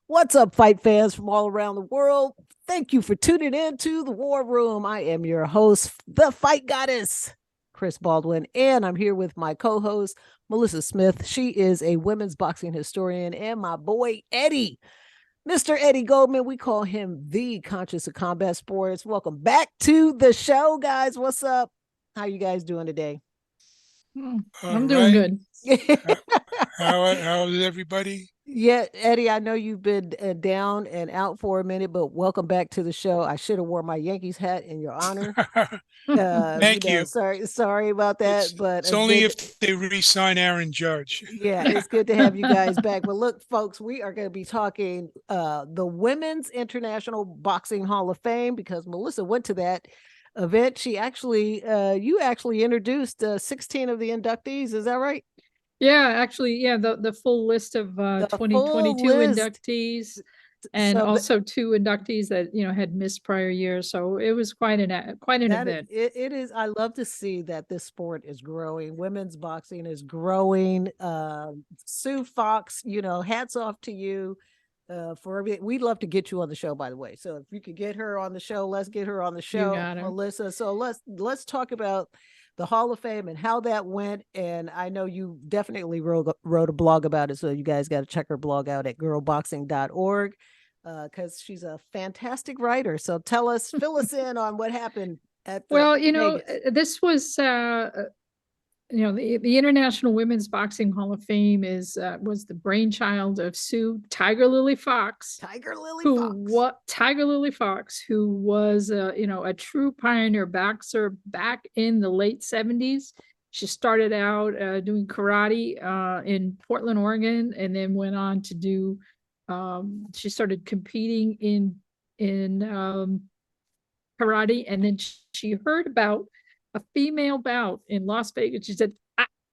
What's up, fight fans from all around the world? Thank you for tuning in to the War Room. I am your host, the Fight Goddess, Chris Baldwin, and I'm here with my co host, Malissa Smith. She is a women's boxing historian, and my boy, Eddie, Mr. Eddie Goldman. We call him the Conscious of Combat Sports. Welcome back to the show, guys. What's up? How you guys doing today? I'm doing right. good. How is everybody? Yeah, Eddie, I know you've been down and out for a minute, but welcome back to the show. I should have worn my Yankees hat in your honor. Thank you. Sorry about that, but It's only if they re-sign Aaron Judge. yeah, it's good to have you guys back. But look, folks, we are going to be talking the Women's International Boxing Hall of Fame because Melissa went to that event. She actually, you actually introduced 16 of the inductees. Is that right? Yeah, actually, yeah, the full list of The full 2022 list. inductees and So also two inductees that, had missed prior years. So it was quite an that event. it is. I love to see that this sport is growing. Women's boxing is growing. Sue Fox, hats off to you for everything. We'd love to get you on the show, by the way. So if you could get her on the show, let's get her on the You show, got her. Melissa. So let's talk about the Hall of Fame and how that went. And I know you definitely wrote a blog about it, so you guys got to check her blog out at girlboxing.org because she's a fantastic writer. So fill us in on what happened at the Well, Vegas. this was the International Women's Boxing Hall of Fame was the brainchild of Sue Tiger Lily Fox, Tiger Lily Fox, who was a true pioneer boxer back in the late 70s. She started out doing karate in Portland, Oregon, and then went on to do. She started competing in karate, and then she heard about a female bout in Las Vegas. She said,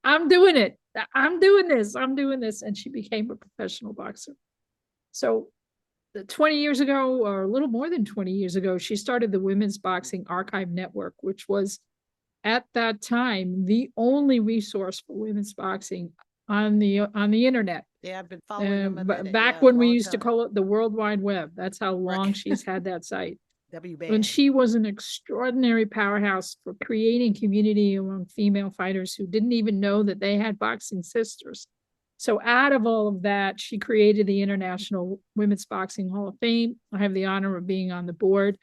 I'm doing it. I'm doing this. I'm doing this. And she became a professional boxer. So 20 years ago, or a little more than 20 years ago, she started the Women's Boxing Archive Network, which was at that time the only resource for women's boxing on the internet. Yeah, I've been following them back yeah, when we used to call it the World Wide Web. That's how long right. she's had that site. And WBAN. she was an extraordinary powerhouse for creating community among female fighters who didn't even know that they had boxing sisters. So out of all of that, she created the International Women's Boxing Hall of Fame. I have the honor of being on the board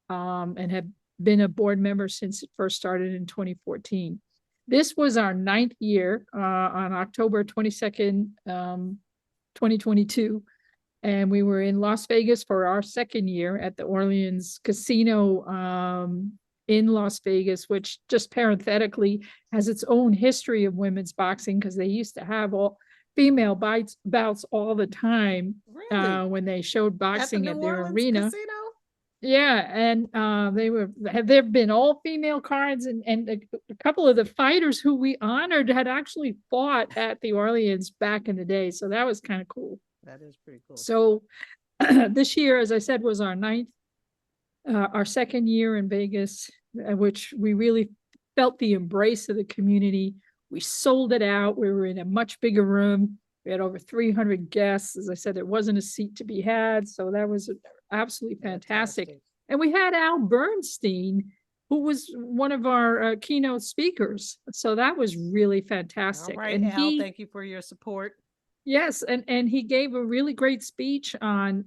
and have been a board member since it first started in 2014. This was our 9th year on October 22nd, 2022. And we were in Las Vegas for our 2nd year at the Orleans Casino in Las Vegas, which just parenthetically has its own history of women's boxing because they used to have all female bouts all the time. Really? When they showed boxing at at the their Orleans arena. Casino? Yeah, and there've been all female cards, and a couple of the fighters who we honored had actually fought at the Orleans back in the day, so that was kind of cool. That is pretty cool. So this year, as I said, was our 2nd year in Vegas, which we really felt the embrace of the community. We sold it out. We were in a much bigger room. We had over 300 guests. As I said, there wasn't a seat to be had. So that was absolutely fantastic. And we had Al Bernstein, who was one of our keynote speakers. So that was really fantastic. All right, and Al, thank you for your support. Yes, and he gave a really great speech on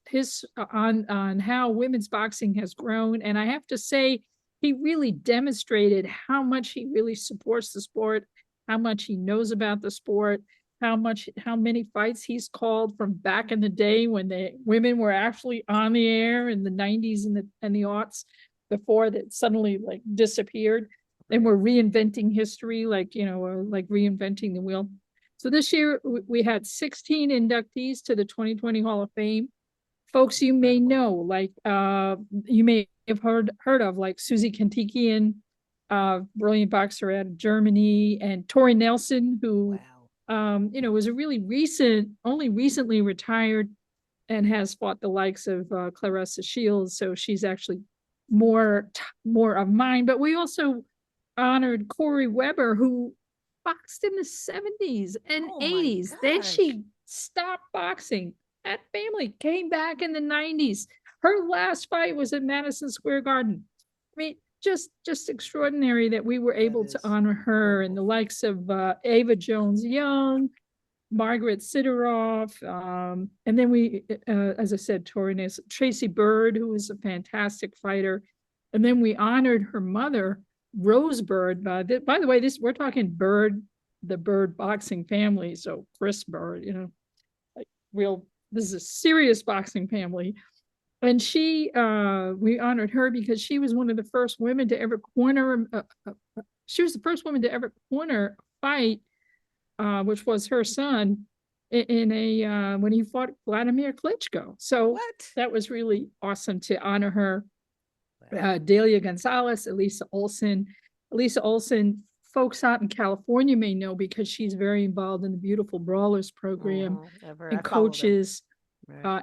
how women's boxing has grown, and I have to say he really demonstrated how much he really supports the sport, how much he knows about the sport, how many fights he's called from back in the day when the women were actually on the air in the 90s and the aughts before that suddenly like disappeared, and we're reinventing history like reinventing the wheel. So this year we had 16 inductees to the 2020 Hall of Fame. Folks you may know, like you may have heard of, like Susie Kantikian, brilliant boxer out of Germany, and Tori Nelson, who was a really only recently retired, and has fought the likes of Claressa Shields. So she's actually more of mine. But we also honored Corey Weber, who boxed in the 70s and 80s. Then she stopped boxing. That family came back in the 90s. Her last fight was at Madison Square Garden. I mean, just extraordinary that we were able to honor her, and the likes of Ava Jones Young, Margaret Sidoroff, and then we, as I said, Tracy Bird, who was a fantastic fighter, and then we honored her mother, Rose Bird. By the way, we're talking Bird, the Bird boxing family. So Chris Bird, like this is a serious boxing family. And we honored her because she was one of the first women to ever corner. She was the first woman to ever corner a fight, which was her son in when he fought Vladimir Klitschko. So that was really awesome to honor her. Delia Gonzalez, Elisa Olsen. Elisa Olsen, folks out in California may know because she's very involved in the Beautiful Brawlers program and coaches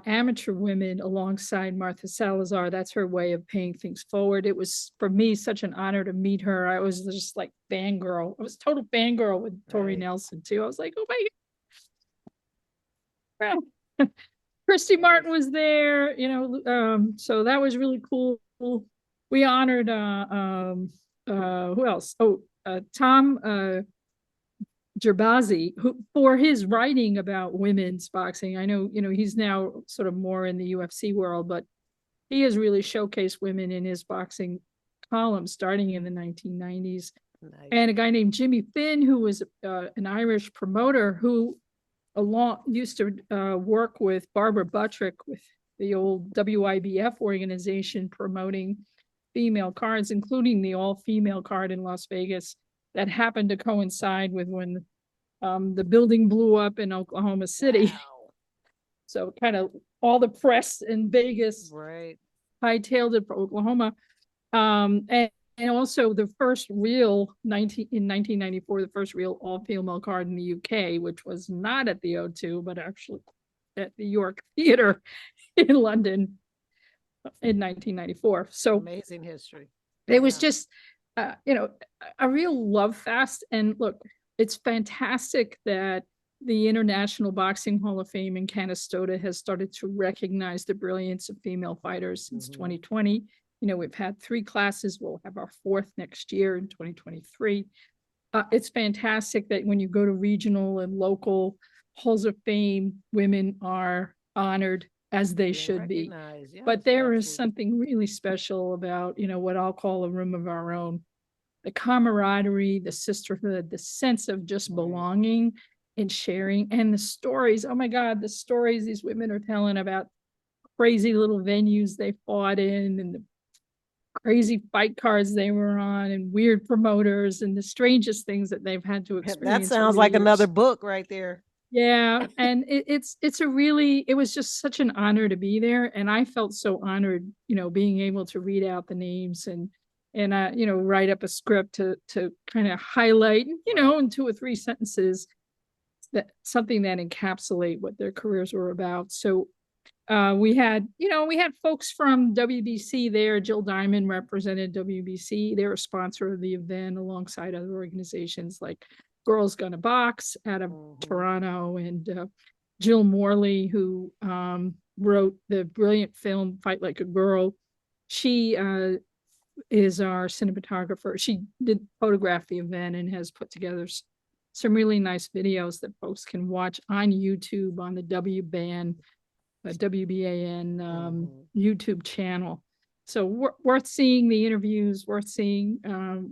amateur women alongside Martha Salazar. That's her way of paying things forward. It was, for me, such an honor to meet her. I was just like fangirl. I was total fangirl with Tori Nelson too. I was like, oh my God. Christy Martin was there, so that was really cool. We honored who else? Tom Gerbazi, who, for his writing about women's boxing. I know, he's now sort of more in the UFC world, but he has really showcased women in his boxing column starting in the 1990s. Nice. And a guy named Jimmy Finn, who was an Irish promoter who used to work with Barbara Buttrick with the old WIBF organization promoting female cards, including the all-female card in Las Vegas that happened to coincide with when the building blew up in Oklahoma City. Wow. So kind of all the press in Vegas hightailed it for Oklahoma. And also the first real in 1994, the first real all-female card in the UK, which was not at the O2, but actually at the York Theatre in London in 1994. So amazing history. It was just, a real love fest. And look, it's fantastic that the International Boxing Hall of Fame in Canastota has started to recognize the brilliance of female fighters since 2020. We've had 3 classes. We'll have our 4th next year in 2023. It's fantastic that when you go to regional and local halls of fame, women are honored as they should be. Yes, but there is something really special about, what I'll call a room of our own. The camaraderie, the sisterhood, the sense of just belonging and sharing, and the stories. Oh my God, the stories these women are telling about crazy little venues they fought in, and the crazy fight cards they were on, and weird promoters, and the strangest things that they've had to experience. That sounds like another book right there. Yeah. And it was just such an honor to be there. And I felt so honored, being able to read out the names and write up a script to kind of highlight, in 2 or 3 sentences that something that encapsulate what their careers were about. So we had folks from WBC there. Jill Diamond represented WBC. They were a sponsor of the event alongside other organizations like Girls Gonna Box out of Toronto, and Jill Morley, who wrote the brilliant film Fight Like a Girl. She is our cinematographer. She did photograph the event and has put together some really nice videos that folks can watch on YouTube on the WBAN YouTube channel. So worth seeing the interviews, worth seeing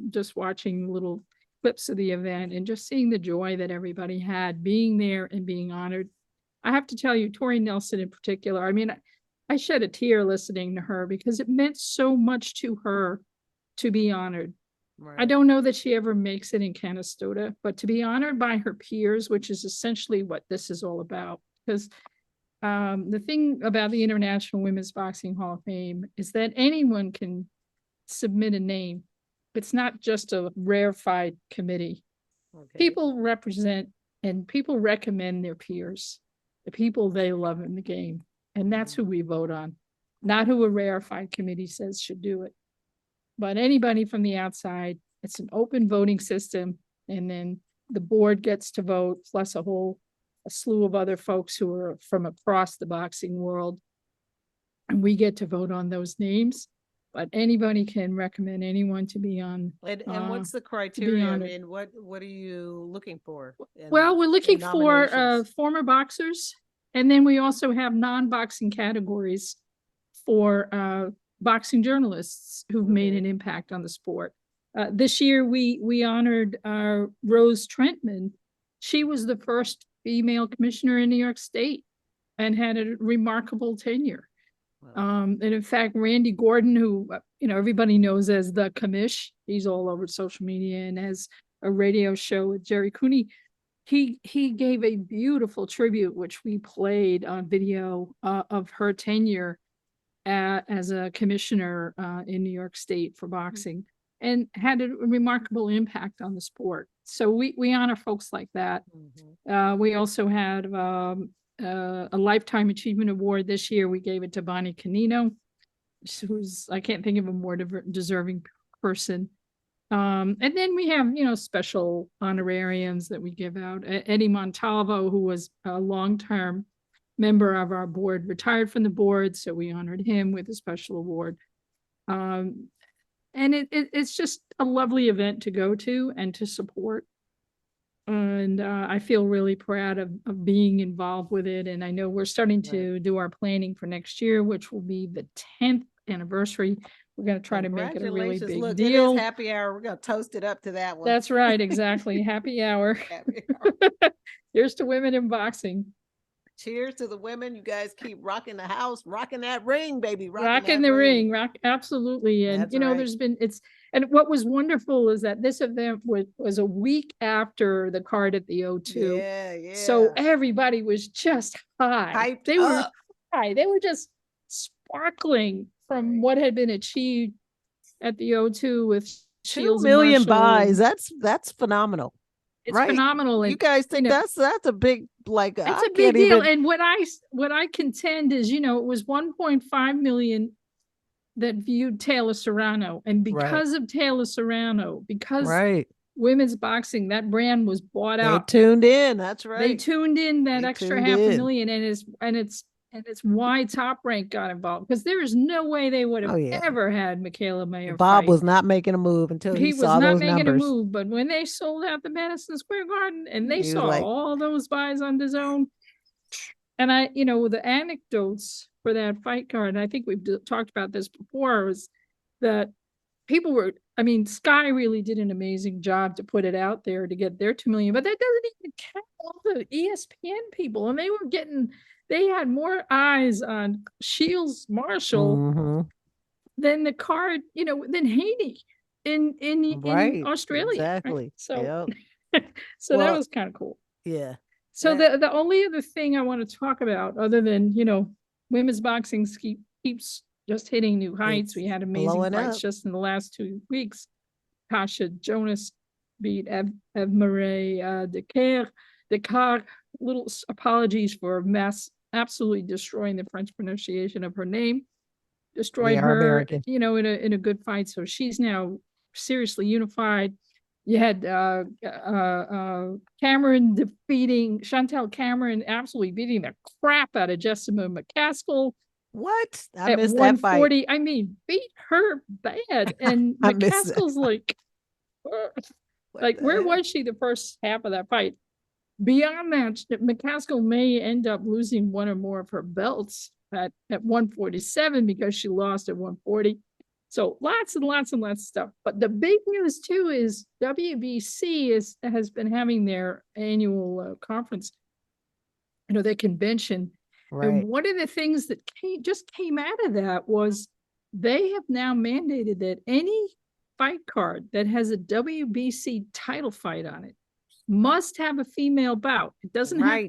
just watching little clips of the event and just seeing the joy that everybody had being there and being honored. I have to tell you, Tori Nelson in particular, I mean, I shed a tear listening to her because it meant so much to her to be honored. Right. I don't know that she ever makes it in Canastota, but to be honored by her peers, which is essentially what this is all about. Because the thing about the International Women's Boxing Hall of Fame is that anyone can submit a name. It's not just a rarefied committee. Okay. People represent and people recommend their peers, the people they love in the game. And that's who we vote on, not who a rarefied committee says should do it. But anybody from the outside, it's an open voting system. And then the board gets to vote, plus a whole a slew of other folks who are from across the boxing world. And we get to vote on those names, but anybody can recommend anyone to be on. And what's the criteria? I honored. mean, what are you looking for? Well, we're looking for nominations? former boxers, and then we also have non-boxing categories for boxing journalists who've made an impact on the sport. This year, we honored Rose Trentman. She was the first female commissioner in New York State and had a remarkable tenure. Wow. And in fact, Randy Gordon, who everybody knows as the commish, he's all over social media and has a radio show with Jerry Cooney. He gave a beautiful tribute, which we played on video of her tenure as a commissioner in New York State for boxing, and had a remarkable impact on the sport. So we honor folks like that. We also had a Lifetime Achievement Award this year. We gave it to Bonnie Canino, who's, I can't think of a more deserving person. And then we have, special honorariums that we give out. Eddie Montalvo, who was a long-term member of our board, retired from the board, so we honored him with a special award. And it's just a lovely event to go to and to support. And I feel really proud of being involved with it. And I know we're starting to do our planning for next year, which will be the 10th anniversure. We're going to try to make it a really big Look, deal. It is happy hour. We're going to toast it up to that one. That's right. Exactly. Happy hour. Happy hour. Here's to women in boxing. Cheers to the women. You guys keep rocking the house, rocking that ring, baby. Rocking the ring. Absolutely. And, That's right. there's been, and what was wonderful is that this event was a week after the card at the O2. Yeah. So everybody was just high. Hyped Were high. They were just sparkling from what had been achieved at the O2 with 2 million buys. That's phenomenal. It's phenomenal. And you guys think that's a big, it's a big deal. And what I contend is, it was 1.5 million that viewed Taylor Serrano, and because of Taylor Serrano, because women's boxing, that brand was bought out. They tuned in. That's right. They tuned in that extra 500,000, and it's why Top Rank got involved, because there is no way they would have ever had Michaela Mayer. Bob was not making a move until he saw those numbers. He was not making a move, but when they sold out the Madison Square Garden and they saw all those buys on DAZN, and the anecdotes for that fight card, and I think we've talked about this before, was that people were, Sky really did an amazing job to put it out there to get their 2 million, but that doesn't even count all the ESPN people, and they had more eyes on Shields Marshall than the card, than Haney in Australia. Exactly. Right? So, so that was kind of cool. Yeah. So the only other thing I want to talk about, other than, women's boxing keeps just hitting new heights. We had amazing fights just in the last 2 weeks. Tasha Jonas beat Eve-Marie Descartes. Little apologies for absolutely destroying the French pronunciation of her name. Destroyed her, American. In a good fight. So she's now seriously unified. You had Cameron defeating Chantel Cameron, absolutely beating the crap out of Jessica McCaskill. What? I missed that fight. Beat her bad. And McCaskill's where was she the first half of that fight? Beyond that, McCaskill may end up losing one or more of her belts at 147 because she lost at 140. So lots and lots and lots of stuff. But the big news too is WBC has been having their annual conference, their convention. Right. And one of the things that came out of that was they have now mandated that any fight card that has a WBC title fight on it must have a female bout. It doesn't have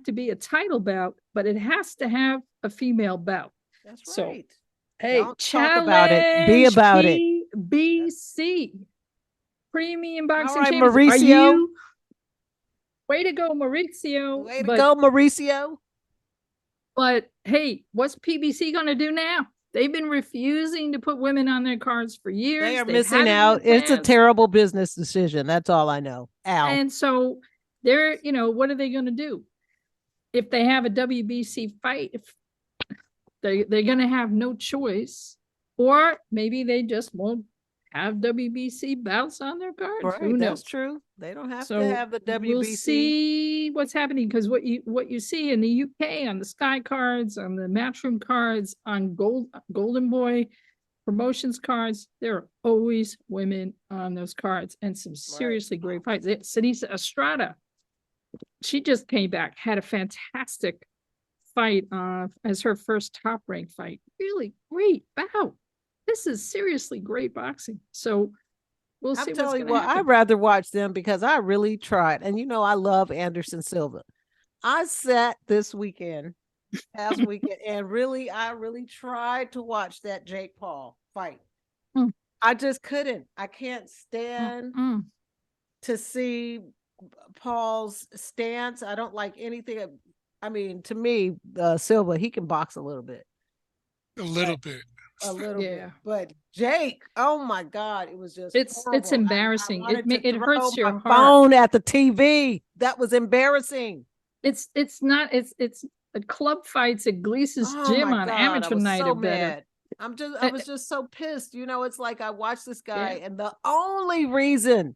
to be a title bout, but it has to have a female bout. That's right. Hey, talk about it. Be about it. BC Premium Boxing All right, Champions. Mauricio. Way to go, Mauricio. Way to go, Mauricio. But hey, what's PBC going to do now? They've been refusing to put women on their cards for years. They are missing out. It's a terrible business decision. That's all I know. Al. And so they're, what are they going to do? If they have a WBC fight, if they're going to have no choice, or maybe they just won't have WBC bouts on their cards. Right, Who knows? that's true. They don't have to So have the we'll WBC. see what's happening, because what you see in the UK on the Sky cards, on the Matchroom cards, on Golden Boy promotions cards, there are always women on those cards, and some seriously great fights. Sinisa Estrada, she just came back, had a fantastic fight as her first top rank fight. Really great bout. This is seriously great boxing. So we'll see what's going to happen. I'd rather watch them because I really tried. And I love Anderson Silva. I sat this weekend, past weekend, and I really tried to watch that Jake Paul fight. I just couldn't. I can't stand to see Paul's stance. I don't like anything. I mean, to me, Silva, he can box a little bit. A little bit. But Jake, oh my God, it was just it's embarrassing. It hurts your heart. Phone at the TV. That was embarrassing. It's a club fights at Gleason's gym on amateur night so are better. I was just so pissed. It's like I watched this guy, and the only reason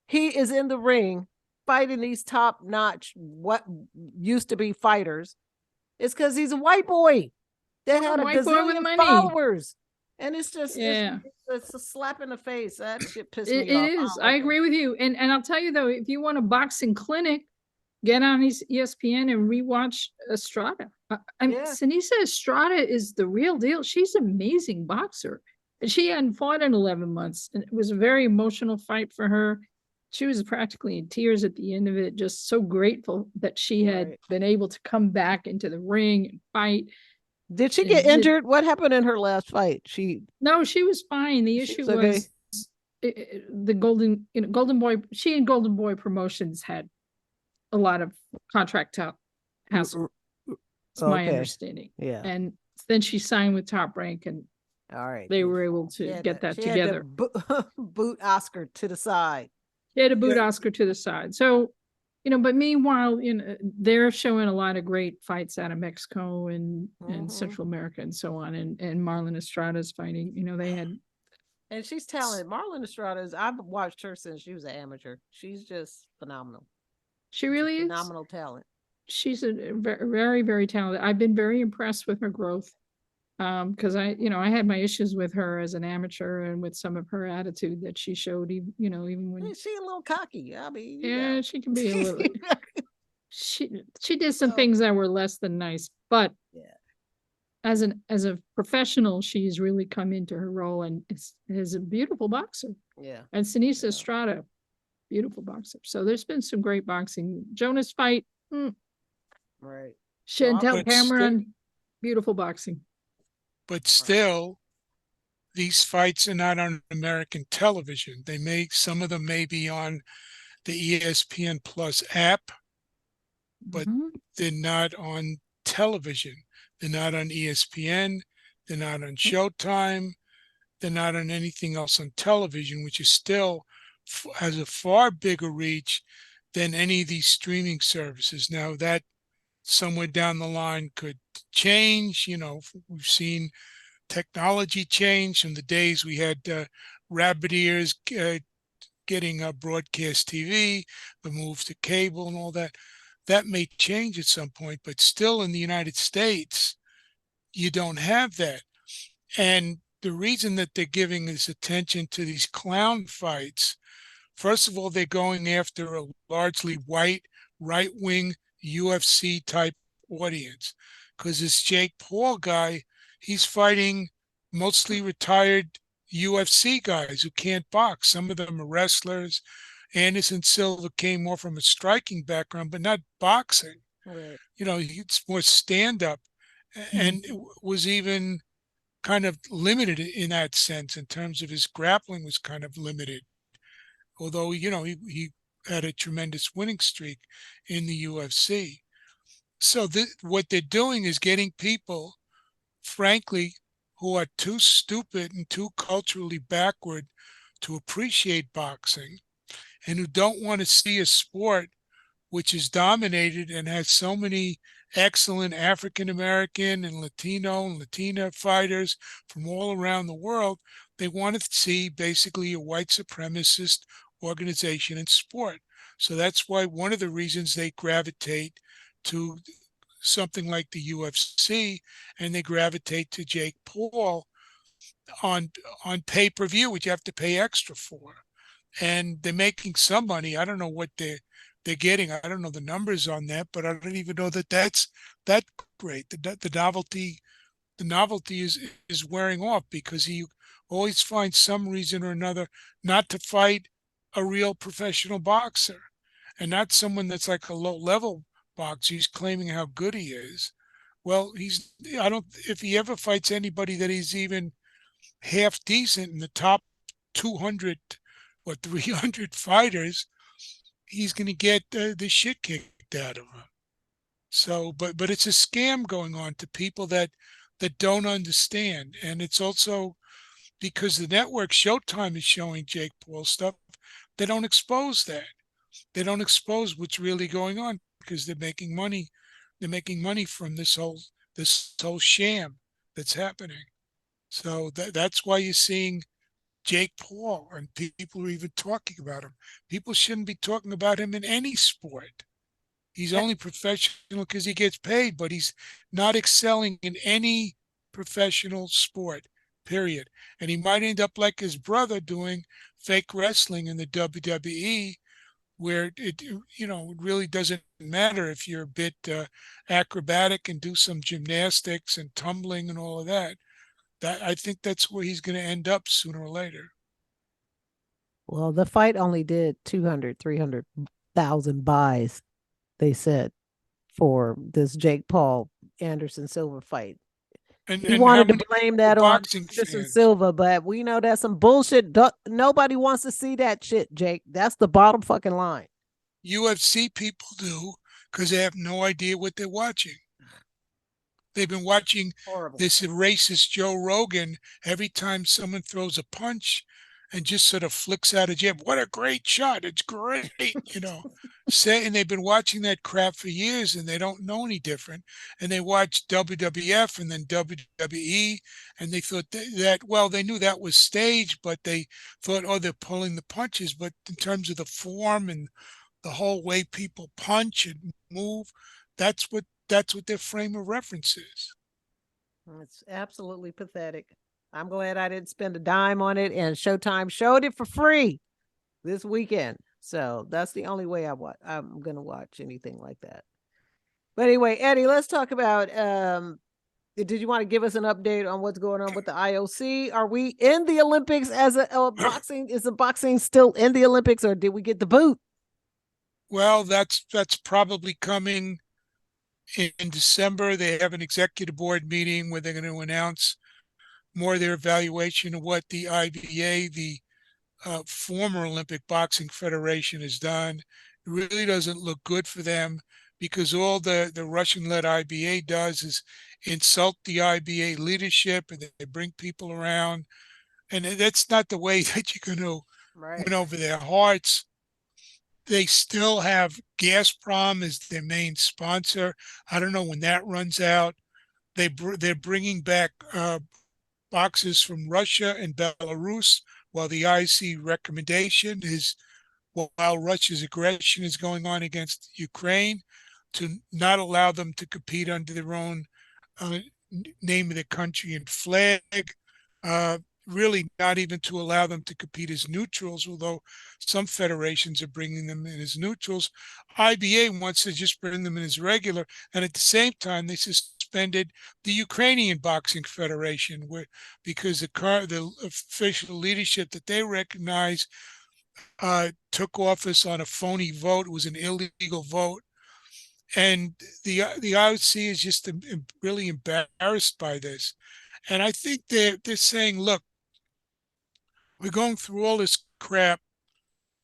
he is in the ring fighting these top-notch, what used to be fighters, is because he's a white boy that had a gazillion followers. And it's just, it's a slap in the face. That shit pissed me off. It is. I agree with you. And I'll tell you though, if you want a boxing clinic, get on ESPN and rewatch Estrada. Sinisa Estrada is the real deal. She's an amazing boxer. And she hadn't fought in 11 months. And it was a very emotional fight for her. She was practically in tears at the end of it, just so grateful that she had been able to come back into the ring and fight. Did she get injured? What happened in her last fight? No, she was fine. The issue was the Golden Boy. She and Golden Boy Promotions had a lot of contract hassle. It's my understanding. Yeah. And then she signed with Top Rank, and they were able to get that together. Boot Oscar to the side. She had to boot Oscar to the side. So, but meanwhile, they're showing a lot of great fights out of Mexico and Central America and so on. And Marlon Estrada's fighting, they had. And she's talented. Marlon Estrada I've watched her since she was an amateur. She's just phenomenal. She really is. Phenomenal talent. She's a very, very talented. I've been very impressed with her growth. Because I had my issues with her as an amateur and with some of her attitude that she showed, even when she's a little cocky. I mean, she can be a little. she did some things that were less than nice, but as a professional, she's really come into her role and is a beautiful boxer. Yeah. And Sinisa Estrada, beautiful boxer. So there's been some great boxing. Jonas fight, right? Chantel Cameron, beautiful boxing. But still, these fights are not on American television. Some of them may be on the ESPN Plus app, but they're not on television. They're not on ESPN. They're not on Showtime. They're not on anything else on television, which is still has a far bigger reach than any of these streaming services. Now that somewhere down the line could change. We've seen technology change from the days we had rabbit ears getting broadcast TV, the move to cable and all that. That may change at some point, but still in the United States, you don't have that. And the reason that they're giving this attention to these clown fights, first of all, they're going after a largely white, right-wing UFC type audience, because this Jake Paul guy, he's fighting mostly retired UFC guys who can't box. Some of them are wrestlers. Anderson Silva came more from a striking background, but not boxing. Right. It's more stand-up, and was even kind of limited in that sense in terms of his grappling was kind of limited. Although, he had a tremendous winning streak in the UFC. So what they're doing is getting people, frankly, who are too stupid and too culturally backward to appreciate boxing, and who don't want to see a sport which is dominated and has so many excellent African American and Latino and Latina fighters from all around the world, they want to see basically a white supremacist organization in sport. So that's why one of the reasons they gravitate to something like the UFC, and they gravitate to Jake Paul on on pay-per-view, which you have to pay extra for. And they're making some money. I don't know what they're getting. I don't know the numbers on that, but I don't even know that that's that great. The novelty is wearing off because he always finds some reason or another not to fight a real professional boxer, and not someone that's like a low level boxer. He's claiming how good he is. Well, I don't, if he ever fights anybody that he's even half decent in the top 200 or 300 fighters, he's going to get the shit kicked out of him. So, but it's a scam going on to people that don't understand, and it's also because the network Showtime is showing Jake Paul stuff. They don't expose that. They don't expose what's really going on because they're making money. They're making money from this whole sham that's happening. So that's why you're seeing Jake Paul and people are even talking about him. People shouldn't be talking about him in any sport. He's only professional because he gets paid, but he's not excelling in any professional sport, period. And he might end up like his brother doing fake wrestling in the WWE, where it really doesn't matter if you're a bit acrobatic and do some gymnastics and tumbling and all of that. I think that's where he's going to end up sooner or later. Well, the fight only did 300,000 buys, they said, for this Jake Paul Anderson Silva fight. He And how wanted to many blame that on boxing Anderson fans? Silva, but we know that's some bullshit. Nobody wants to see that shit, Jake. That's the bottom fucking line. UFC people do because they have no idea what they're watching. They've been watching Horrible. this racist Joe Rogan every time someone throws a punch and just sort of flicks out a jab. What a great shot. It's great, and they've been watching that crap for years and they don't know any different. And they watch WWF and then WWE and they thought well, they knew that was staged, but they thought, oh, they're pulling the punches. But in terms of the form and the whole way people punch and move, that's what their frame of reference is. It's absolutely pathetic. I'm glad I didn't spend a dime on it, and Showtime showed it for free this weekend. So that's the only way I'm gonna watch anything like that. But anyway, Eddie, let's talk about did you want to give us an update on what's going on with the IOC? Are we in the Olympics as a boxing? Is the boxing still in the Olympics, or did we get the boot? Well, that's probably coming in December. They have an executive board meeting where they're going to announce more of their evaluation of what the IBA, the former Olympic Boxing Federation, has done. It really doesn't look good for them because all the Russian-led IBA does is insult the IBA leadership, and they bring people around. And that's not the way that you're going to win over their hearts. They still have Gazprom as their main sponsor. I don't know when that runs out. They're bringing back boxers from Russia and Belarus, while the IC recommendation is, while Russia's aggression is going on against Ukraine, to not allow them to compete under their own uh, name of the country and flag. Uh, Really not even to allow them to compete as neutrals, although some federations are bringing them in as neutrals. IBA wants to just bring them in as regular, and at the same time, they suspended the Ukrainian Boxing Federation, because the official leadership that they recognize took office on a phony vote. It was an illegal vote, and the IOC is just really embarrassed by this. And I think they're saying, look, we're going through all this crap.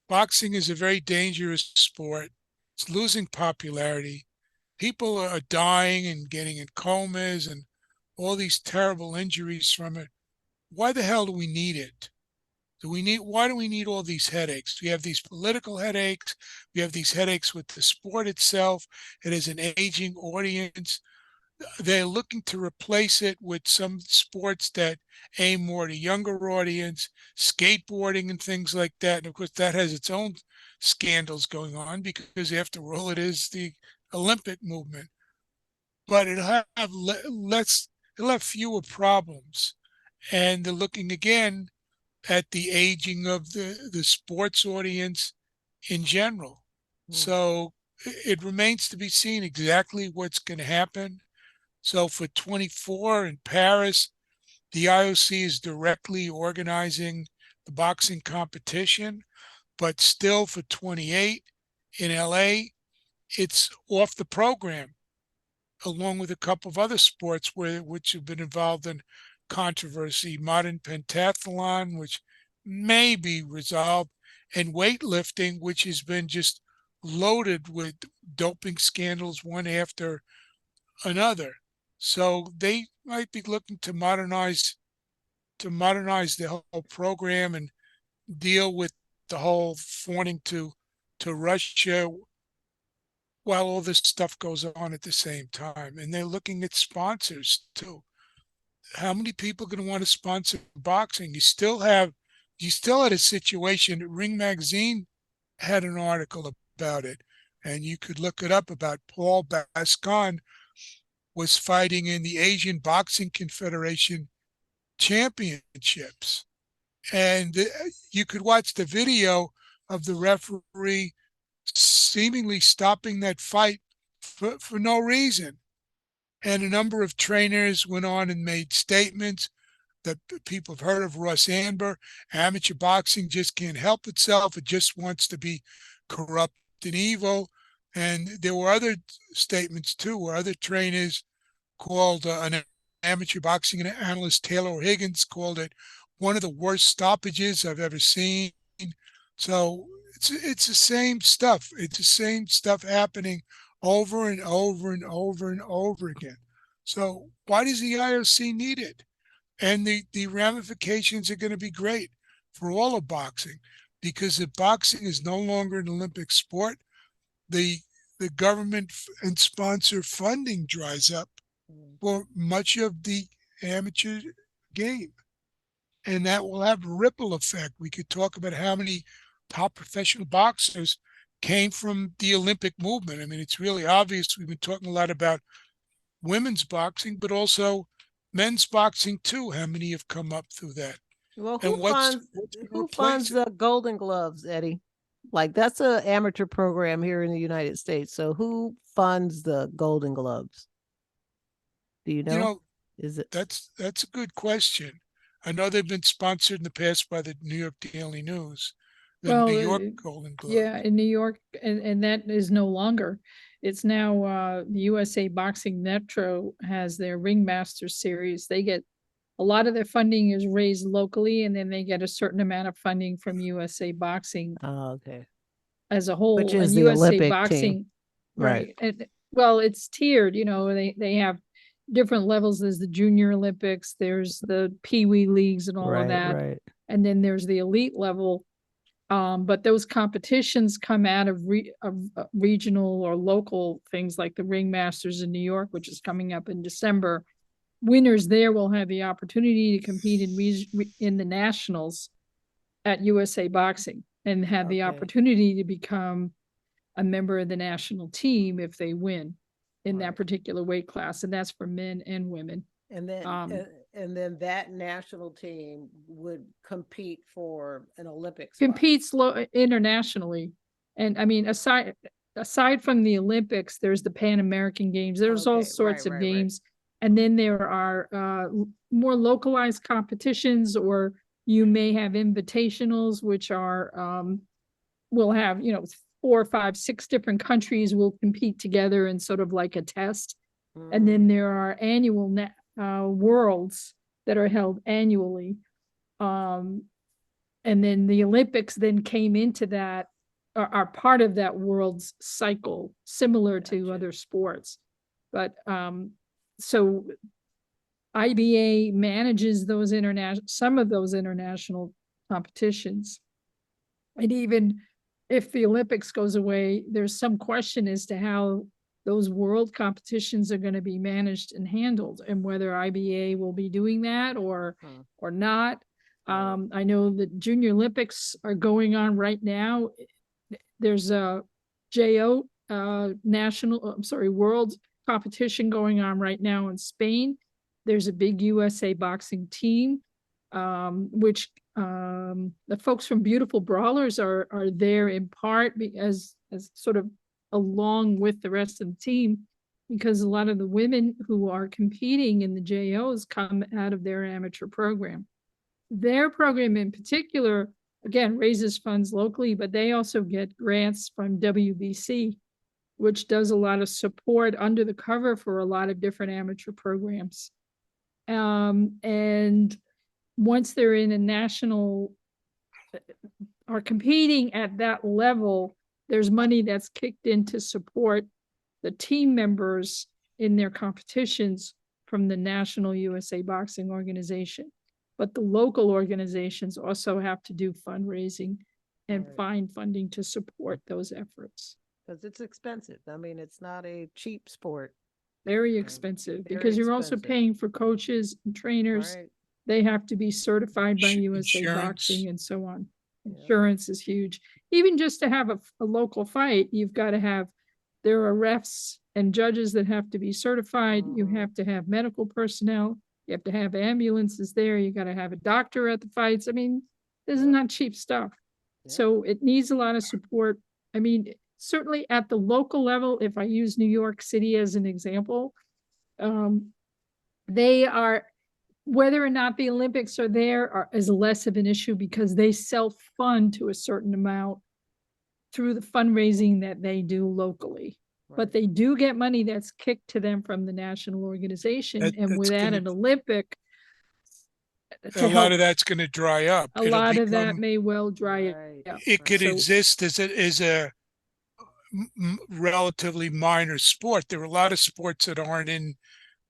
Boxing is a very dangerous sport. It's losing popularity. People are dying and getting in comas and all these terrible injuries from it. Why the hell do we need it? Why do we need all these headaches? We have these political headaches. We have these headaches with the sport itself. It is an aging audience. They're looking to replace it with some sports that aim more to younger audience, skateboarding and things like that. And of course, that has its own scandals going on because after all, it is the Olympic movement. But it'll have fewer problems. And they're looking again at the aging of the sports audience in general. So it remains to be seen exactly what's going to happen. So for 24 in Paris, the IOC is directly organizing the boxing competition, but still for 28 in LA, it's off the program, along with a couple of other sports which have been involved in controversy, modern pentathlon, which may be resolved, and weightlifting, which has been just loaded with doping scandals one after another. So they might be looking to modernize the whole program and deal with the whole fawning to Russia while all this stuff goes on at the same time. And they're looking at sponsors too. How many people are going to want to sponsor boxing? You still had a situation. Ring Magazine had an article about it, and you could look it up about Paul Bascon was fighting in the Asian Boxing Confederation championships. And you could watch the video of the referee seemingly stopping that fight for no reason. And a number of trainers went on and made statements that people have heard of. Ross Amber, amateur boxing just can't help itself. It just wants to be corrupt and evil. And there were other statements too, where other trainers called an amateur boxing analyst, Taylor Higgins, called it one of the worst stoppages I've ever seen. So it's the same stuff. It's the same stuff happening over and over and over and over again. So why does the IOC need it? And the ramifications are going to be great for all of boxing, because if boxing is no longer an Olympic sport, the government and sponsor funding dries up for much of the amateur game. And that will have a ripple effect. We could talk about how many top professional boxers came from the Olympic movement. I mean, it's really obvious. We've been talking a lot about women's boxing, but also men's boxing too. How many have come up through that? Well, And who funds the Golden Gloves, Eddie? Like, that's an amateur program here in the United States. So who funds the Golden Gloves? Do you know? You know, Is it that's a good question. I know they've been sponsored in the past by the New York Daily News, the New York Golden Globe. Yeah, in New York, and that is no longer. It's now the USA Boxing Metro has their Ringmaster series. They get a lot of their funding is raised locally, and then they get a certain amount of funding from USA Boxing okay. as a whole. Which is and the USA Olympic Boxing, team. right? And, well, it's tiered. You know, they have different levels. There's the Junior Olympics, there's the Pee Wee leagues, and all of that, Right. and then there's the elite level. But those competitions come out of regional or local things like the Ringmasters in New York, which is coming up in December. Winners there will have the opportunity to compete in the nationals at USA Boxing and have the opportunity to become a member of the national team if they win in that particular weight class. And that's for men and women. And then that national team would compete for an Olympics. Competes internationally. And I mean, aside from the Olympics, there's the Pan American Games. There's all sorts of games. And then there are more localized competitions, or you may have invitationals, which are, will have, 4, 5, 6 different countries will compete together in sort of like a test. And then there are annual worlds that are held annually. And then the Olympics then came into that, are part of that world's cycle, similar to other sports. But so IBA manages those some of those international competitions. And even if the Olympics goes away, there's some question as to how those world competitions are going to be managed and handled, and whether IBA will be doing that or not. I know that Junior Olympics are going on right now. There's a JO world competition going on right now in Spain. There's a big USA boxing team, which the folks from Beautiful Brawlers are there in part as sort of along with the rest of the team, because a lot of the women who are competing in the JOs come out of their amateur program. Their program in particular, again, raises funds locally, but they also get grants from WBC, which does a lot of support under the cover for a lot of different amateur programs. And once they're in a national, are competing at that level, there's money that's kicked in to support the team members in their competitions from the National USA Boxing Organization. But the local organizations also have to do fundraising and find funding to support those efforts. Because it's expensive. I mean, it's not a cheap sport. Very expensive, because you're also paying for coaches and trainers. Right. They have to be certified by USA Boxing and so on. Insurance is huge. Even just to have a local fight, you've got to have, there are refs and judges that have to be certified. You have to have medical personnel. You have to have ambulances there. You got to have a doctor at the fights. I mean, this is not cheap stuff. So it needs a lot of support. I mean, certainly at the local level, if I use New York City as an example, they are, whether or not the Olympics are there is less of an issue, because they self-fund to a certain amount through the fundraising that they do locally. Right. But they do get money that's kicked to them from the national organization. And without an Olympic, a lot of that's going to dry up. A lot of that may well dry up. It could exist as a relatively minor sport. There are a lot of sports that aren't in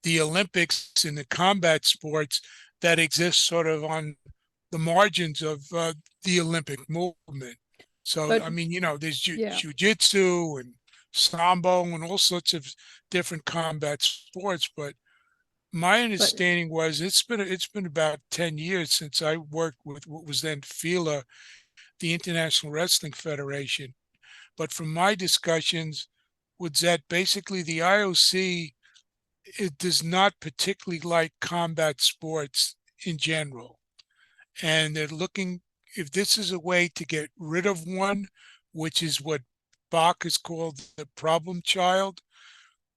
the Olympics, in the combat sports, that exist sort of on the margins of the Olympic movement. So, but, I mean, you know, there's jiu-jitsu and sambo and all sorts of different combat sports. But my understanding was it's been about 10 years since I worked with what was then FILA, the International Wrestling Federation. But from my discussions, was that basically the IOC, it does not particularly like combat sports in general. And they're looking, if this is a way to get rid of one, which is what Bach has called the problem child,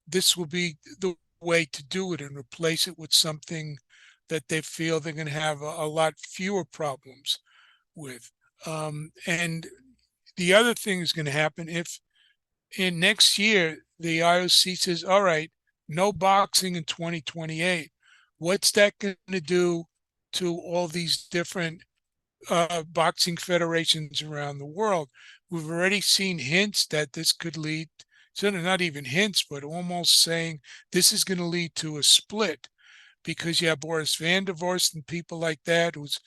this will be the way to do it, and replace it with something that they feel they're going to have a lot fewer problems with. And the other thing is going to happen if in next year the IOC says, all right, no boxing in 2028. What's that going to do to all these different boxing federations around the world? We've already seen hints that this could lead, so not even hints, but almost saying this is going to lead to a split, because you have Boris van der Vorst and people like that, who's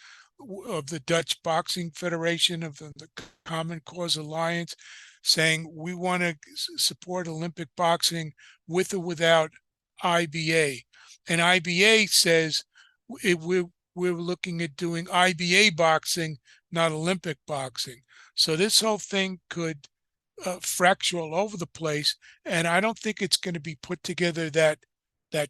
of the Dutch Boxing Federation, of the Common Cause Alliance, saying we want to support Olympic boxing with or without IBA. And IBA says we're looking at doing IBA boxing, not Olympic boxing. So this whole thing could fracture all over the place, and I don't think it's going to be put together that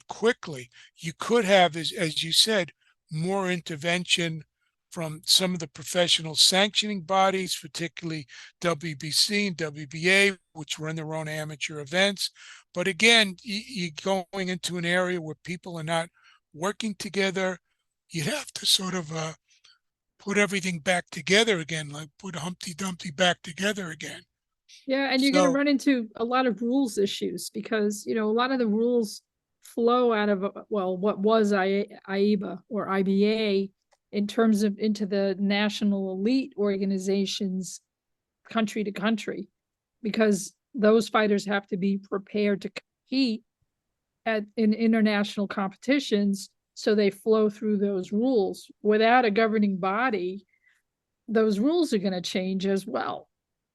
quickly. You could have, as you said, more intervention from some of the professional sanctioning bodies, particularly WBC and WBA, which run their own amateur events. But again, you're going into an area where people are not working together. You'd have to sort of put everything back together again, like put Humpty Dumpty back together again. Yeah, and you're going to run into a lot of rules issues, because, you know, a lot of the rules flow out of, well, what was AIBA or IBA, in terms of into the national elite organizations, country to country, because those fighters have to be prepared to compete in international competitions. So they flow through those rules. Without a governing body, those rules are going to change as well.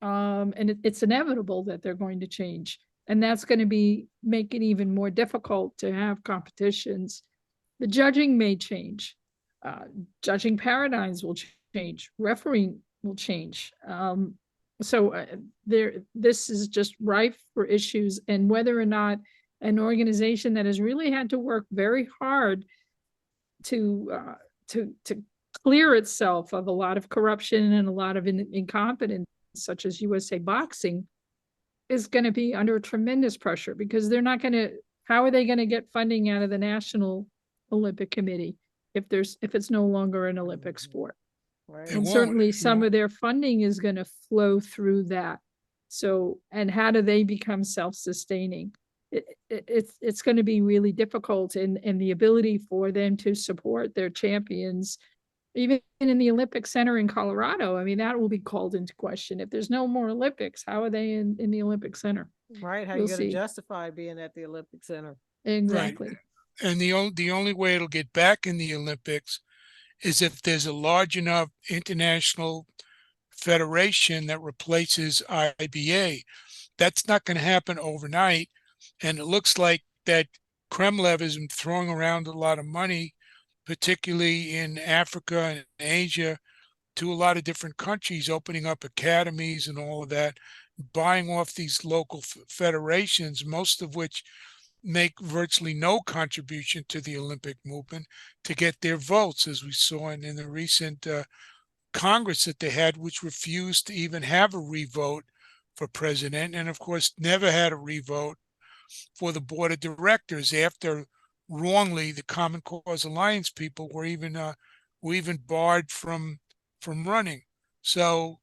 And it's inevitable that they're going to change. And that's going to make it even more difficult to have competitions. The judging may change. Judging paradigms will change. Refereeing will change. This is just rife for issues, and whether or not an organization that has really had to work very hard to clear itself of a lot of corruption and a lot of incompetence, such as USA Boxing, is going to be under tremendous pressure, because they're not going to. How are they going to get funding out of the National Olympic Committee if it's no longer an Olympic sport? Right. And certainly some of their funding is going to flow through that. So, and how do they become self-sustaining? It's going to be really difficult, and the ability for them to support their champions, even in the Olympic Center in Colorado. I mean, that will be called into question. If there's no more Olympics, how are they in the Olympic Center? Right. How are you going to justify being at the Olympic Center? Exactly. Right. And the only way it'll get back in the Olympics is if there's a large enough international federation that replaces IBA. That's not going to happen overnight. And it looks like that Kremlev has been throwing around a lot of money, particularly in Africa and Asia, to a lot of different countries, opening up academies and all of that, buying off these local federations, most of which make virtually no contribution to the Olympic movement, to get their votes, as we saw in the recent Congress that they had, which refused to even have a revote for president, and of course never had a revote for the board of directors, after wrongly the Common Cause Alliance people were even barred from running. So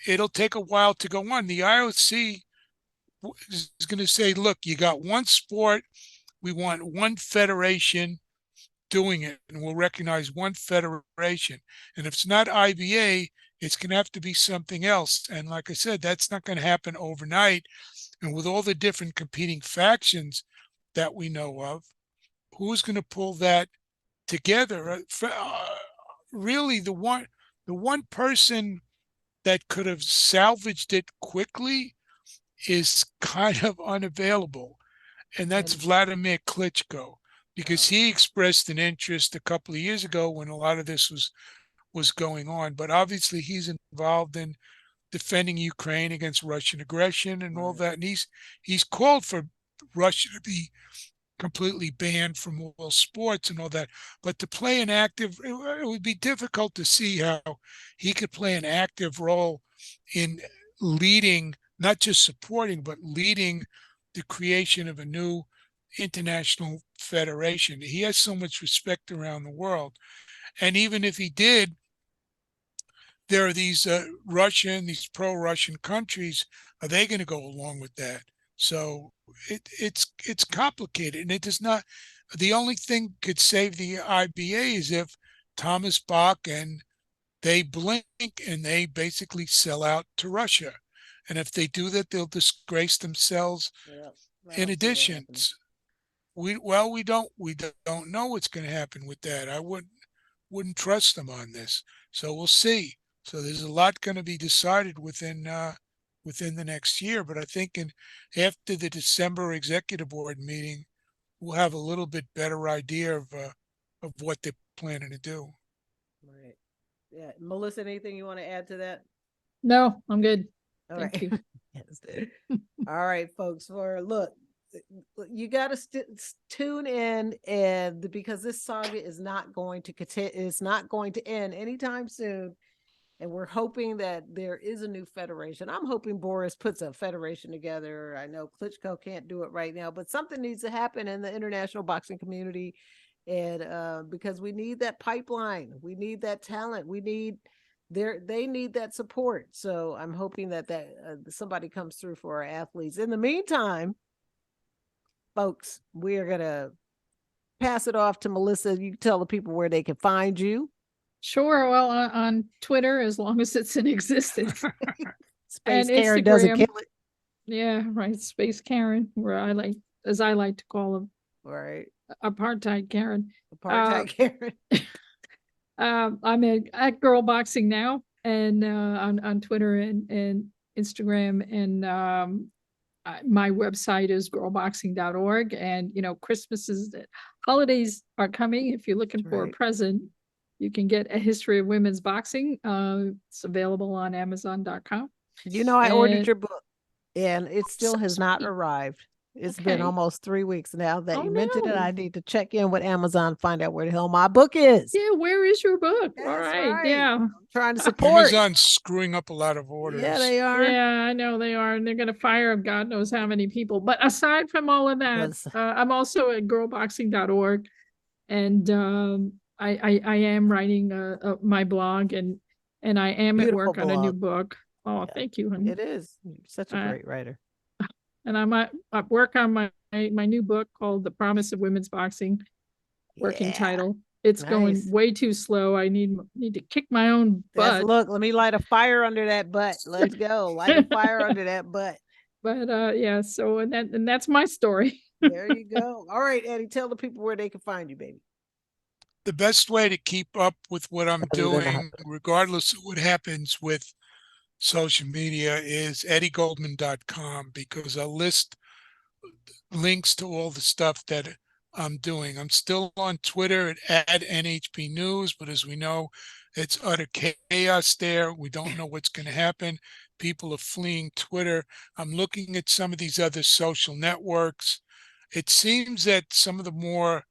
it'll take a while to go on. The IOC is going to say, look, you got one sport, we want one federation doing it, and we'll recognize one federation. And if it's not IBA, it's going to have to be something else. And like I said, that's not going to happen overnight. And with all the different competing factions that we know of, who's going to pull that together? Really, the one person that could have salvaged it quickly is kind of unavailable, and that's Vladimir Klitschko, because he expressed an interest a couple of years ago when a lot of this was going on. But obviously he's involved in defending Ukraine against Russian aggression and all that, and he's called for Russia to be completely banned from all sports and all that. But to play an active, it would be difficult to see how he could play an active role in leading, not just supporting, but leading the creation of a new international federation. He has so much respect around the world. And even if he did, there are these these pro-Russian countries. Are they going to go along with that? So it's complicated, and it does not. The only thing could save the IBA is if Thomas Bach and they blink and they basically sell out to Russia. And if they do that, they'll disgrace themselves. In addition, we don't know what's going to happen with that. I wouldn't trust them on this. So we'll see. So there's a lot going to be decided within the next year. But I think after the December executive board meeting, we'll have a little bit better idea of what they're planning to do. Right. Yeah. Melissa, anything you want to add to that? No, I'm good. Thank you. All right, folks. You got to tune in, and because this saga is not going to continue, it's not going to end anytime soon. And we're hoping that there is a new federation. I'm hoping Boris puts a federation together. I know Klitschko can't do it right now, but something needs to happen in the international boxing community. And because we need that pipeline, we need that talent, they need that support. So I'm hoping that somebody comes through for our athletes. In the meantime, folks, we are going to pass it off to Melissa. You tell the people where they can find you. Sure. Well, on Twitter, as long as it's in existence. Space Karen doesn't kill it. Yeah, right. Space Karen, where I like to call them. Right. Apartheid Karen. Apartheid Karen. I'm at Girl Boxing Now, and on Twitter and Instagram, and my website is girlboxing.org. And holidays are coming. If you're looking for a present, you can get A History of Women's Boxing. It's available on Amazon.com. I ordered your book, and it still has not arrived. It's been almost 3 weeks now that you mentioned it. I need to check in with Amazon, find out where the hell my book is. Yeah, where is your book? That's all right. right. Yeah. I'm trying to support. Amazon's screwing up a lot of orders. Yeah, they are. Yeah, I know they are. And they're going to fire God knows how many people. But aside from all of that, I'm also at girlboxing.org. And I am writing my blog, and I am at work on a new book. Oh, thank you, honey. It is. You're such a great writer. And I'm at work on my new book called The Promise of Women's Boxing, working title. It's going way too slow. I need to kick my own butt. Look, let me light a fire under that butt. Let's go. Light a fire under that butt. But yeah, so and that's my story. There you go. All right, Eddie, tell the people where they can find you, baby. The best way to keep up with what I'm doing, regardless of what happens with social media, is eddiegoldman.com, because I'll list links to all the stuff that I'm doing. I'm still on Twitter at NHP News, but as we know, it's utter chaos there. We don't know what's going to happen. People are fleeing Twitter. I'm looking at some of these other social networks. It seems that some of the more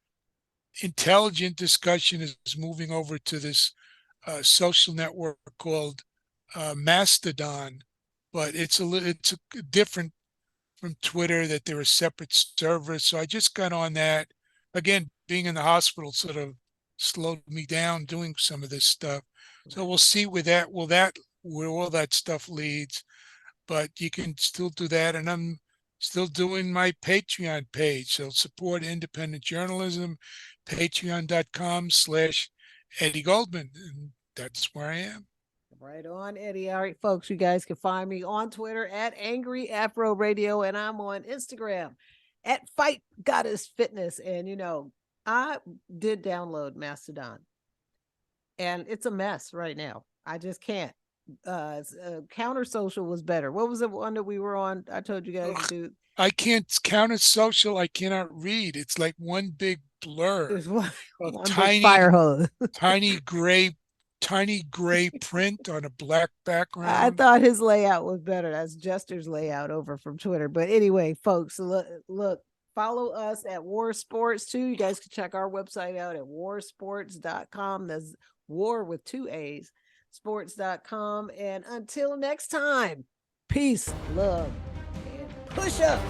intelligent discussion is moving over to this social network called Mastodon, but it's a different from Twitter, that they're a separate server. So I just got on that. Again, being in the hospital sort of slowed me down doing some of this stuff. So we'll see where all that stuff leads. But you can still do that. And I'm still doing my Patreon page. So support independent journalism, patreon.com/Eddie Goldman. And that's where I am. Right on, Eddie. All right, folks, you guys can find me on Twitter at Angry Afro Radio, and I'm on Instagram at Fight Goddess Fitness. And I did download Mastodon, and it's a mess right now. I just can't. Counter Social was better. What was the one that we were on? I told you guys to do. I can't. Counter Social, I cannot read. It's like one big blur. There's one tiny big fire hose. tiny gray print on a black background. I thought his layout was better. That's Jester's layout over from Twitter. But anyway, folks, look, follow us at WAAR Sports too. You guys can check our website out at warsports.com. That's WAR with 2 A's, sports.com. And until next time, peace, love, and push up.